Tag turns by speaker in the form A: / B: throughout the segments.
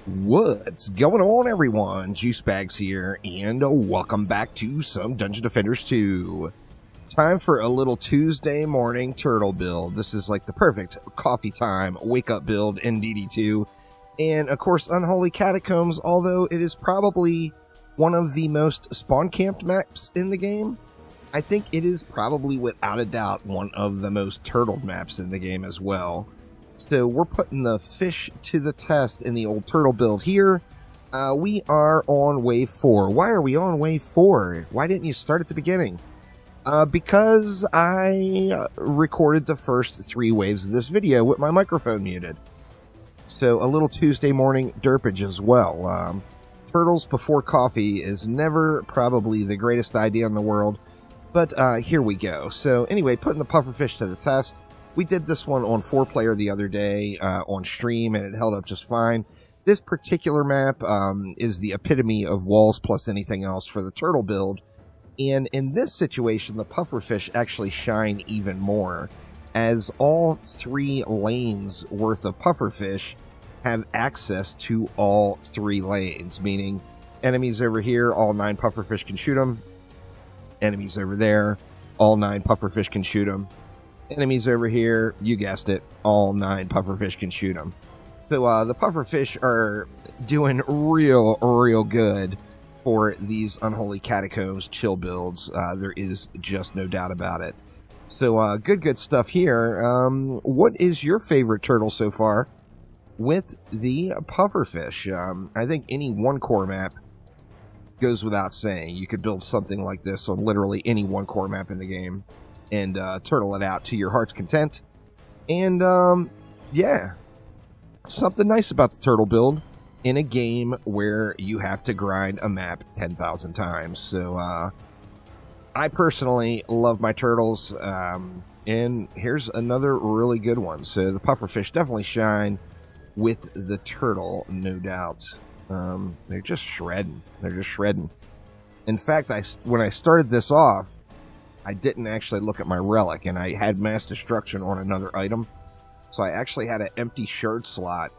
A: What's going on, everyone? Juicebags here, and welcome back to some Dungeon Defenders 2. Time for a little Tuesday morning turtle build. This is like the perfect coffee time wake-up build in DD2. And, of course, Unholy Catacombs, although it is probably one of the most spawn-camped maps in the game. I think it is probably, without a doubt, one of the most turtled maps in the game as well. So we're putting the fish to the test in the old turtle build here. We are on wave 4. Why are we on wave 4? Why didn't you start at the beginning? Because I recorded the first 3 waves of this video with my microphone muted. So a little Tuesday morning derpage as well. Turtles before coffee is never probably the greatest idea in the world, but here we go. So anyway, putting the pufferfish to the test. We did this one on 4-player the other day on stream, and it held up just fine. This particular map is the epitome of walls plus anything else for the turtle build. And in this situation, the pufferfish actually shine even more, as all 3 lanes worth of pufferfish have access to all 3 lanes, meaning enemies over here, all 9 pufferfish can shoot them. Enemies over there, all 9 pufferfish can shoot them. Enemies over here, you guessed it, all 9 pufferfish can shoot them. So the pufferfish are doing real good for these Unholy Catacombs chill builds. There is just no doubt about it. So good stuff here. What is your favorite turtle so far with the pufferfish? I think any 1-core map goes without saying. You could build something like this on literally any 1-core map in the game and turtle it out to your heart's content. And yeah, something nice about the turtle build in a game where you have to grind a map 10,000 times. So I personally love my turtles, and here's another really good one. So the pufferfish definitely shine with the turtle, no doubt. They're just shredding. In fact, when I started this off, I didn't actually look at my relic, and I had mass destruction on another item. So I actually had an empty shard slot,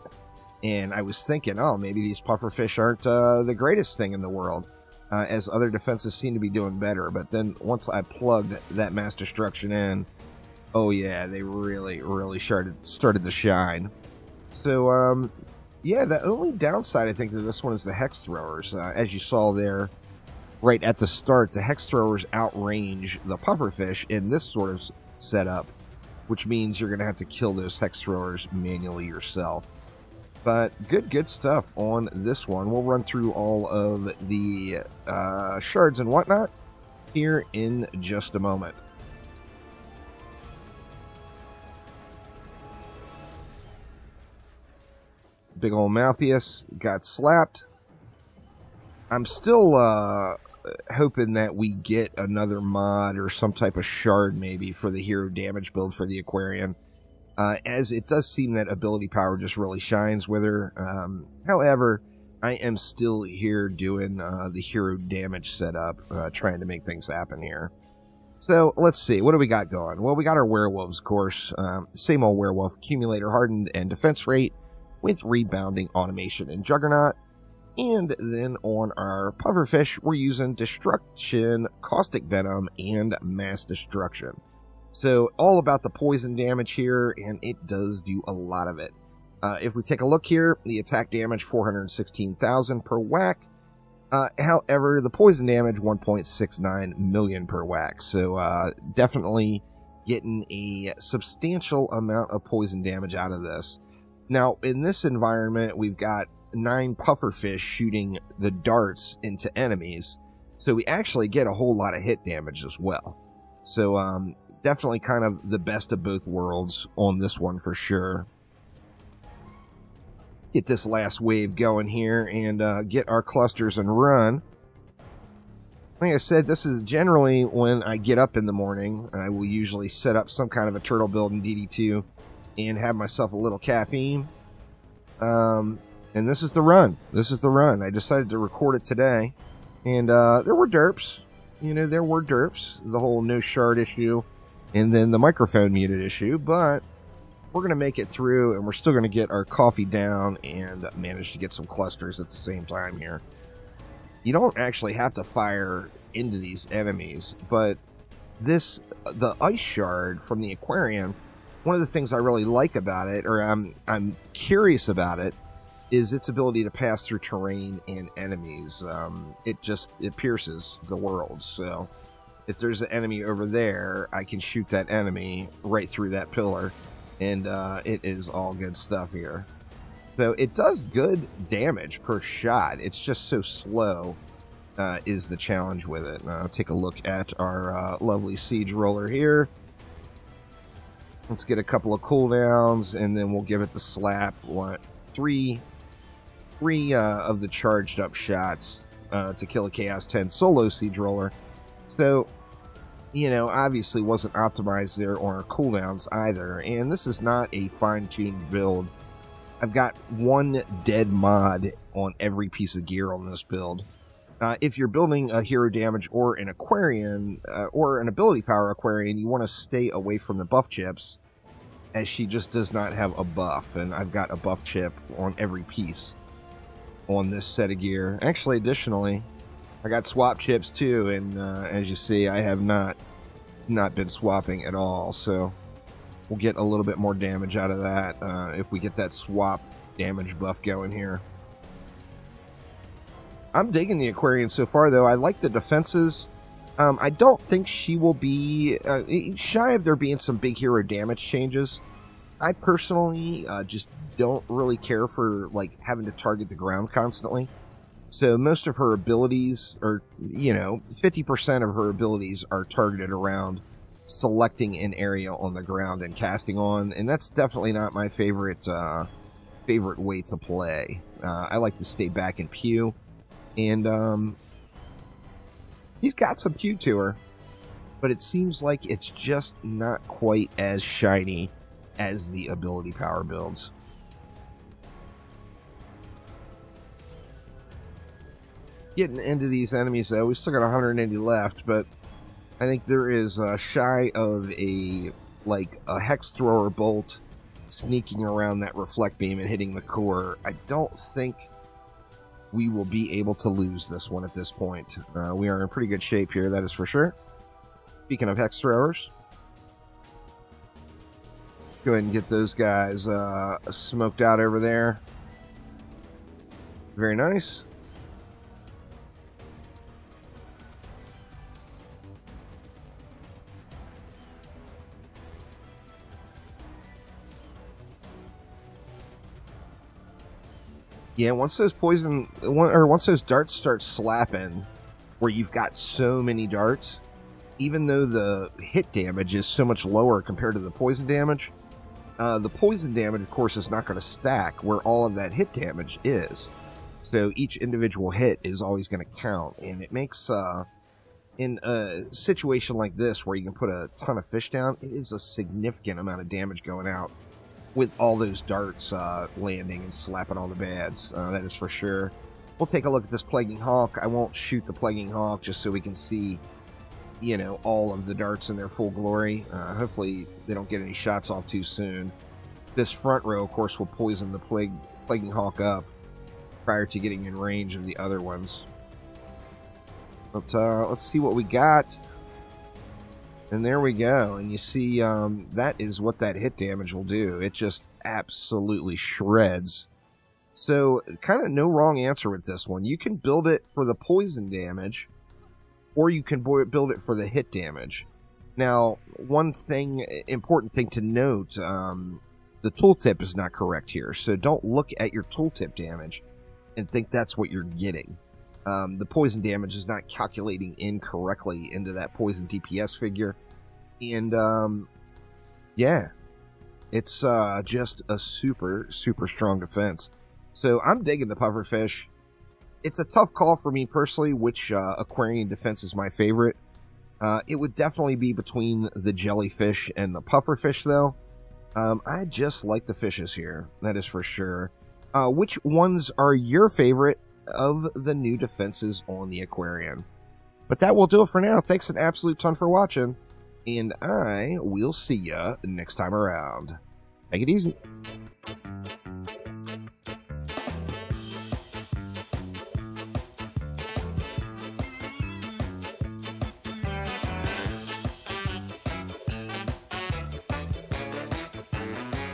A: and I was thinking, oh, maybe these pufferfish aren't the greatest thing in the world, as other defenses seem to be doing better. But then once I plugged that mass destruction in, oh yeah, they really started to shine. So yeah, the only downside I think to this one is the hex throwers. As you saw there, right at the start, the hex throwers outrange the pufferfish in this sort of setup, which means you're going to have to kill those hex throwers manually yourself. But good stuff on this one. We'll run through all of the shards and whatnot here in just a moment. Big old Malthius got slapped. I'm still hoping that we get another mod or some type of shard maybe for the hero damage build for the Aquarian, as it does seem that ability power just really shines with her. However, I am still here doing the hero damage setup, trying to make things happen here. So let's see, what do we got going? Well, we got our werewolves, of course. Same old werewolf, accumulator hardened and defense rate with rebounding automation and juggernaut. And then on our pufferfish, we're using destruction, caustic venom, and mass destruction. So all about the poison damage here, and it does do a lot of it. If we take a look here, the attack damage 416,000 per whack. However, the poison damage 1.69 million per whack. So definitely getting a substantial amount of poison damage out of this. Now, in this environment, we've got 9 pufferfish shooting the darts into enemies, so we actually get a whole lot of hit damage as well. So definitely kind of the best of both worlds on this one for sure. Get this last wave going here and get our clusters and run. Like I said, this is generally when I get up in the morning. I will usually set up some kind of a turtle build in DD2 and have myself a little caffeine. And this is the run. I decided to record it today. And there were derps. You know, there were derps. The whole no shard issue. And then the microphone muted issue. But we're going to make it through, and we're still going to get our coffee down and manage to get some clusters at the same time here. You don't actually have to fire into these enemies, but the ice shard from the Aquarian, one of the things I really like about it, or I'm curious about it, is its ability to pass through terrain and enemies. It pierces the world, so if there's an enemy over there, I can shoot that enemy right through that pillar, and it is all good stuff here. So it does good damage per shot. It's just so slow is the challenge with it. Now, take a look at our lovely siege roller here. Let's get a couple of cooldowns, and then we'll give it the slap. Three of the charged up shots to kill a Chaos 10 solo siege roller. So, you know, obviously wasn't optimized there on our cooldowns either. And this is not a fine-tuned build. I've got one dead mod on every piece of gear on this build. If you're building a hero damage or an Aquarian, or an ability power Aquarian, you want to stay away from the buff chips, as she just does not have a buff. And I've got a buff chip on every piece on this set of gear. Actually, additionally, I got swap chips too, and as you see, I have not been swapping at all, so we'll get a little bit more damage out of that if we get that swap damage buff going here. I'm digging the Aquarian so far, though. I like the defenses. I don't think she will be shy of there being some big hero damage changes. I personally just don't really care for like having to target the ground constantly. So most of her abilities, or, you know, 50% of her abilities are targeted around selecting an area on the ground and casting on, and that's definitely not my favorite way to play. I like to stay back in pew, and he's got some pew to her, but it seems like it's just not quite as shiny as the ability power builds. Getting into these enemies, though, we still got 180 left, but I think there is shy of a hex thrower bolt sneaking around that reflect beam and hitting the core. I don't think we will be able to lose this one at this point. We are in pretty good shape here, that is for sure. Speaking of hex throwers, go ahead and get those guys smoked out over there. Very nice. Yeah, once those once those darts start slapping, where you've got so many darts, even though the hit damage is so much lower compared to the poison damage, of course, is not going to stack where all of that hit damage is. So each individual hit is always going to count, and it makes, in a situation like this where you can put a ton of fish down, it is a significant amount of damage going out with all those darts landing and slapping all the bads. That is for sure. We'll take a look at this Plaguing Hawk. I won't shoot the Plaguing Hawk just so we can see, you know, all of the darts in their full glory. Hopefully they don't get any shots off too soon. This front row, of course, will poison the Plaguing Hawk up prior to getting in range of the other ones. But let's see what we got. And there we go. And you see, that is what that hit damage will do. It just absolutely shreds. So, kind of no wrong answer with this one. You can build it for the poison damage, or you can build it for the hit damage. Now, one important thing to note, the tooltip is not correct here. So don't look at your tooltip damage and think that's what you're getting. The poison damage is not calculating incorrectly into that poison DPS figure. And, yeah, it's just a super, super strong defense. So I'm digging the pufferfish. It's a tough call for me personally, which Aquarian defense is my favorite. It would definitely be between the jellyfish and the pufferfish, though. I just like the fishes here, that is for sure. Which ones are your favorite of the new defenses on the Aquarian? But that will do it for now. Thanks an absolute ton for watching, and I will see ya next time around. Take it easy.